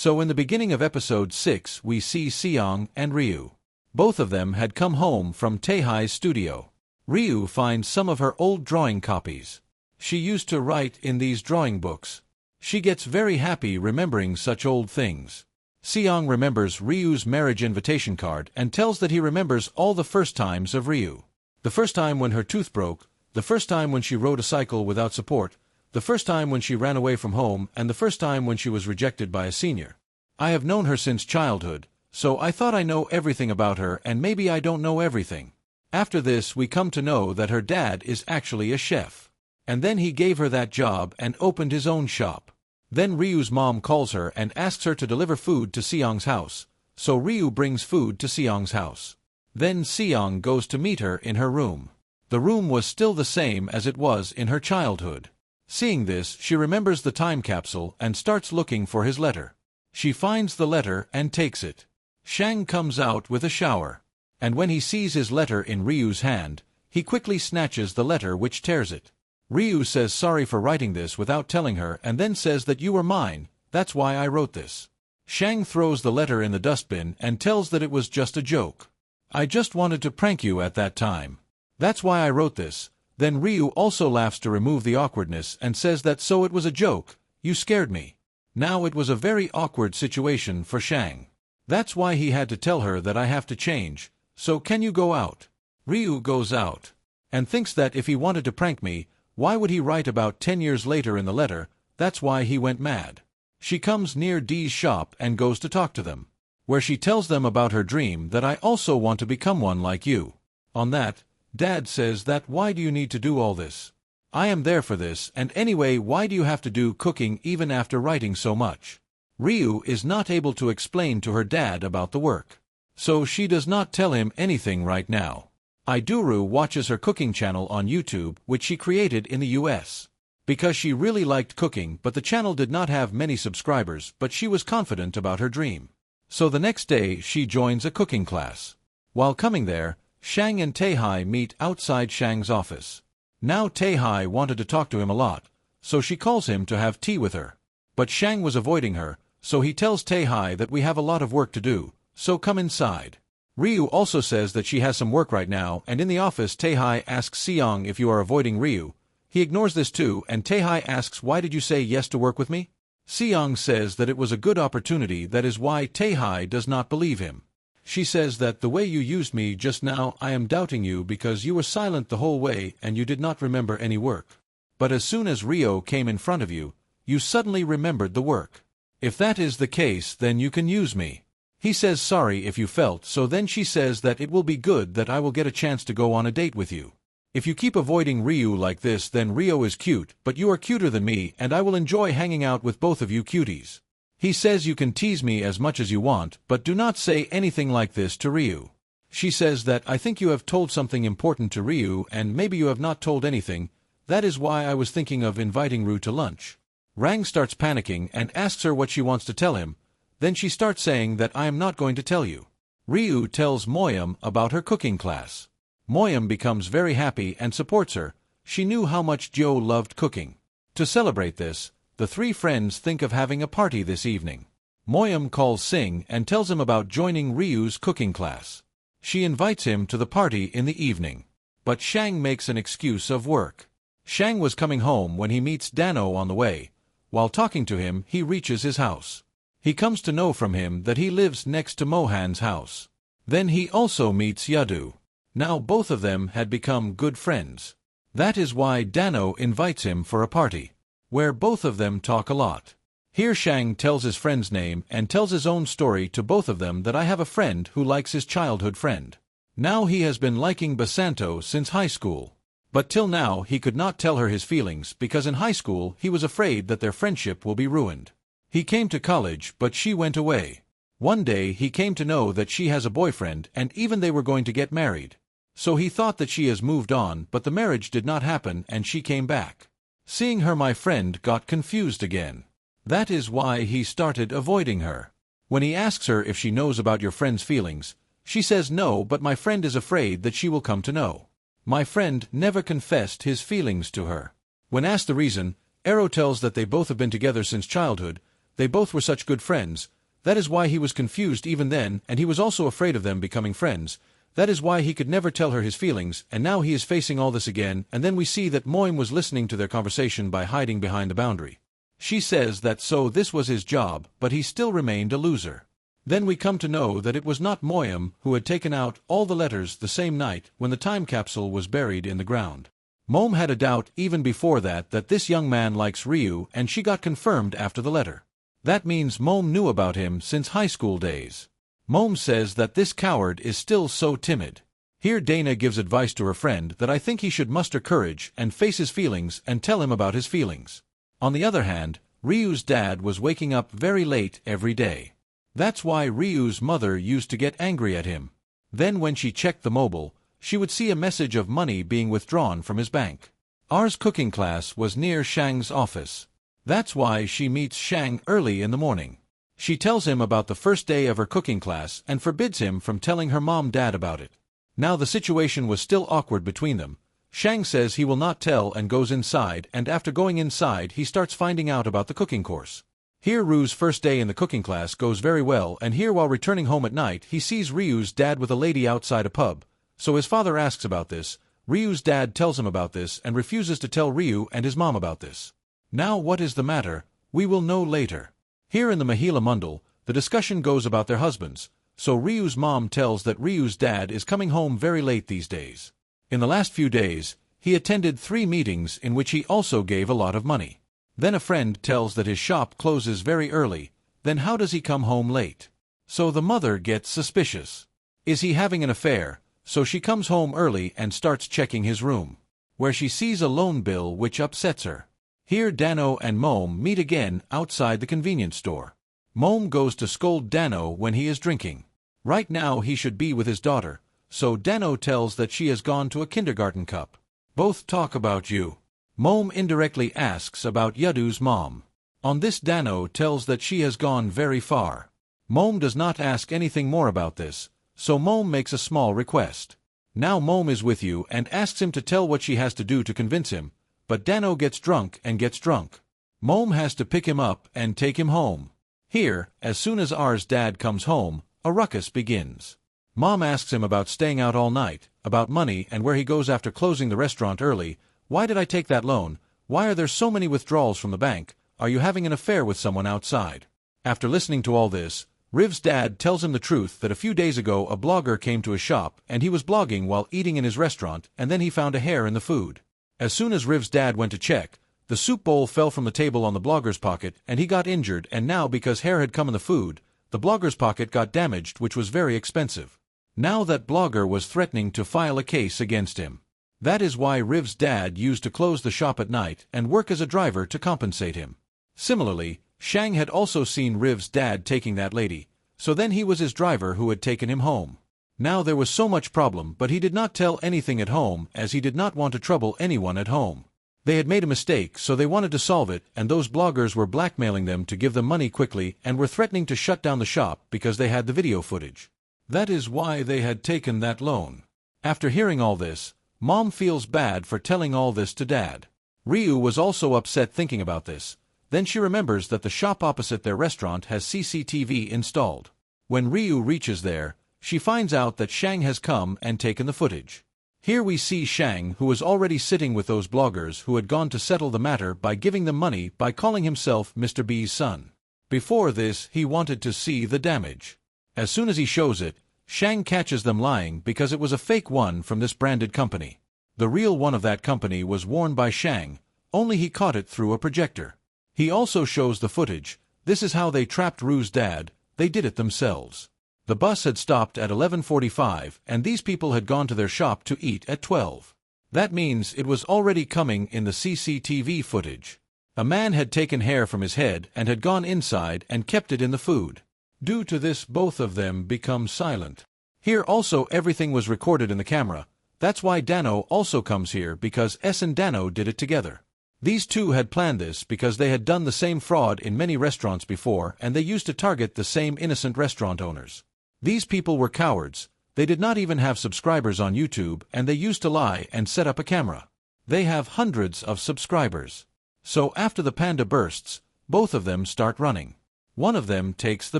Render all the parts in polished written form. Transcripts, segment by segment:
So in the beginning of episode 6 we see Seong and Ryu. Both of them had come home from Taehai's studio. Ryu finds some of her old drawing copies. She used to write in these drawing books. She gets very happy remembering such old things. Seong remembers Ryu's marriage invitation card and tells that he remembers all the first times of Ryu. The first time when her tooth broke, the first time when she rode a cycle without support, the first time when she ran away from home, and the first time when she was rejected by a senior. I have known her since childhood, so I thought I know everything about her, and maybe I don't know everything. After this we come to know that her dad is actually a chef. And then he gave her that job and opened his own shop. Then Ryu's mom calls her and asks her to deliver food to Seong's house, so Ryu brings food to Seong's house. Then Seong goes to meet her in her room. The room was still the same as it was in her childhood. Seeing this, she remembers the time capsule and starts looking for his letter. She finds the letter and takes it. Shang comes out with a shower, and when he sees his letter in Ryu's hand, he quickly snatches the letter which tears it. Ryu says sorry for writing this without telling her and then says that you were mine, that's why I wrote this. Shang throws the letter in the dustbin and tells that it was just a joke. I just wanted to prank you at that time. That's why I wrote this. Then Ryu also laughs to remove the awkwardness and says that so it was a joke, you scared me. Now it was a very awkward situation for Shang. That's why he had to tell her that I have to change, so can you go out? Ryu goes out, and thinks that if he wanted to prank me, why would he write about 10 years later in the letter? That's why he went mad. She comes near Dee's shop and goes to talk to them, where she tells them about her dream that I also want to become one like you. On that, Dad says that why do you need to do all this? I am there for this, and anyway why do you have to do cooking even after writing so much? Ryu is not able to explain to her dad about the work, so she does not tell him anything right now. Iduru watches her cooking channel on YouTube, which she created in the US. Because she really liked cooking, but the channel did not have many subscribers, but she was confident about her dream. So the next day she joins a cooking class. While coming there, Shang and Taehai meet outside Shang's office. Now Taehai wanted to talk to him a lot, so she calls him to have tea with her. But Shang was avoiding her, so he tells Taehai that we have a lot of work to do, so come inside. Ryu also says that she has some work right now, and in the office Taehai asks Seong if you are avoiding Ryu. He ignores this too, and Taehai asks why did you say yes to work with me? Seong says that it was a good opportunity, that is why Taehai does not believe him. She says that the way you used me just now, I am doubting you because you were silent the whole way and you did not remember any work. But as soon as Ryo came in front of you, you suddenly remembered the work. If that is the case, then you can use me. He says sorry if you felt so. Then she says that it will be good that I will get a chance to go on a date with you. If you keep avoiding Ryu like this, then Ryo is cute, but you are cuter than me and I will enjoy hanging out with both of you cuties. He says you can tease me as much as you want, but do not say anything like this to Ryu. She says that I think you have told something important to Ryu and maybe you have not told anything. That is why I was thinking of inviting Ryu to lunch. Rang starts panicking and asks her what she wants to tell him. Then she starts saying that I am not going to tell you. Ryu tells Moyam about her cooking class. Moyam becomes very happy and supports her. She knew how much Jo loved cooking. To celebrate this, the three friends think of having a party this evening. Moyam calls Singh and tells him about joining Ryu's cooking class. She invites him to the party in the evening. But Shang makes an excuse of work. Shang was coming home when he meets Dano on the way. While talking to him, he reaches his house. He comes to know from him that he lives next to Mohan's house. Then he also meets Yadu. Now both of them had become good friends. That is why Dano invites him for a party, where both of them talk a lot. Here Shang tells his friend's name and tells his own story to both of them, that I have a friend who likes his childhood friend. Now he has been liking Basanto since high school. But till now he could not tell her his feelings because in high school he was afraid that their friendship will be ruined. He came to college, but she went away. One day he came to know that she has a boyfriend and even they were going to get married. So he thought that she has moved on, but the marriage did not happen and she came back. Seeing her, my friend got confused again. That is why he started avoiding her. When he asks her if she knows about your friend's feelings, she says no, but my friend is afraid that she will come to know. My friend never confessed his feelings to her. When asked the reason, Ero tells that they both have been together since childhood. They both were such good friends. That is why he was confused even then, and he was also afraid of them becoming friends. That is why he could never tell her his feelings, and now he is facing all this again, and then we see that Moim was listening to their conversation by hiding behind the boundary. She says that so this was his job, but he still remained a loser. Then we come to know that it was not Moim who had taken out all the letters the same night when the time capsule was buried in the ground. Moim had a doubt even before that this young man likes Ryu, and she got confirmed after the letter. That means Moim knew about him since high school days. Moim says that this coward is still so timid. Here Dana gives advice to her friend that I think he should muster courage and face his feelings and tell him about his feelings. On the other hand, Ryu's dad was waking up very late every day. That's why Ryu's mother used to get angry at him. Then when she checked the mobile, she would see a message of money being withdrawn from his bank. R's cooking class was near Shang's office. That's why she meets Shang early in the morning. She tells him about the first day of her cooking class and forbids him from telling her mom-dad about it. Now the situation was still awkward between them. Shang says he will not tell and goes inside, and after going inside he starts finding out about the cooking course. Here Ryu's first day in the cooking class goes very well, and here while returning home at night he sees Ryu's dad with a lady outside a pub. So his father asks about this. Ryu's dad tells him about this and refuses to tell Ryu and his mom about this. Now what is the matter? We will know later. Here in the Mahila Mundal, the discussion goes about their husbands. So Ryu's mom tells that Ryu's dad is coming home very late these days. In the last few days, he attended 3 meetings in which he also gave a lot of money. Then a friend tells that his shop closes very early. Then how does he come home late? So the mother gets suspicious. Is he having an affair? So she comes home early and starts checking his room, where she sees a loan bill which upsets her. Here Dano and Moim meet again outside the convenience store. Moim goes to scold Dano when he is drinking. Right now he should be with his daughter, so Dano tells that she has gone to a kindergarten cup. Both talk about you. Moim indirectly asks about Yadu's mom. On this Dano tells that she has gone very far. Moim does not ask anything more about this, so Moim makes a small request. Now Moim is with you and asks him to tell what she has to do to convince him, but Dano gets drunk and gets drunk. Moim has to pick him up and take him home. Here, as soon as R's dad comes home, a ruckus begins. Mom asks him about staying out all night, about money and where he goes after closing the restaurant early. Why did I take that loan? Why are there so many withdrawals from the bank? Are you having an affair with someone outside? After listening to all this, Riv's dad tells him the truth that a few days ago a blogger came to his shop and he was blogging while eating in his restaurant, and then he found a hair in the food. As soon as Riv's dad went to check, the soup bowl fell from the table on the blogger's pocket and he got injured, and now because hair had come in the food, the blogger's pocket got damaged, which was very expensive. Now that blogger was threatening to file a case against him. That is why Riv's dad used to close the shop at night and work as a driver to compensate him. Similarly, Shang had also seen Riv's dad taking that lady, so then he was his driver who had taken him home. Now there was so much problem, but he did not tell anything at home as he did not want to trouble anyone at home. They had made a mistake, so they wanted to solve it, and those bloggers were blackmailing them to give them money quickly and were threatening to shut down the shop because they had the video footage. That is why they had taken that loan. After hearing all this, Mom feels bad for telling all this to Dad. Ryu was also upset thinking about this. Then she remembers that the shop opposite their restaurant has CCTV installed. When Ryu reaches there, she finds out that Shang has come and taken the footage. Here we see Shang, who was already sitting with those bloggers who had gone to settle the matter by giving them money by calling himself Mr. B's son. Before this, he wanted to see the damage. As soon as he shows it, Shang catches them lying because it was a fake one from this branded company. The real one of that company was worn by Shang, only he caught it through a projector. He also shows the footage. This is how they trapped Ryu's dad. They did it themselves. The bus had stopped at 11:45 and these people had gone to their shop to eat at 12. That means it was already coming in the CCTV footage. A man had taken hair from his head and had gone inside and kept it in the food. Due to this, both of them become silent. Here also everything was recorded in the camera. That's why Dano also comes here, because S and Dano did it together. These two had planned this because they had done the same fraud in many restaurants before, and they used to target the same innocent restaurant owners. These people were cowards. They did not even have subscribers on YouTube, and they used to lie and set up a camera. They have hundreds of subscribers. So after the panda bursts, both of them start running. One of them takes the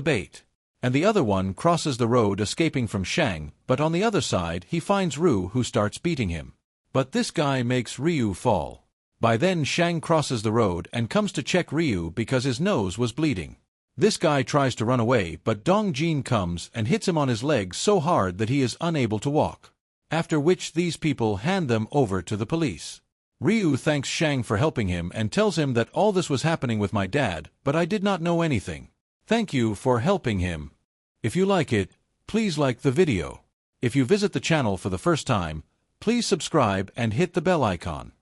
bait, and the other one crosses the road escaping from Shang, but on the other side he finds Ryu who starts beating him. But this guy makes Ryu fall. By then Shang crosses the road and comes to check Ryu because his nose was bleeding. This guy tries to run away, but Dong Jin comes and hits him on his leg so hard that he is unable to walk. After which these people hand them over to the police. Ryu thanks Shang for helping him and tells him that all this was happening with my dad, but I did not know anything. Thank you for helping him. If you like it, please like the video. If you visit the channel for the first time, please subscribe and hit the bell icon.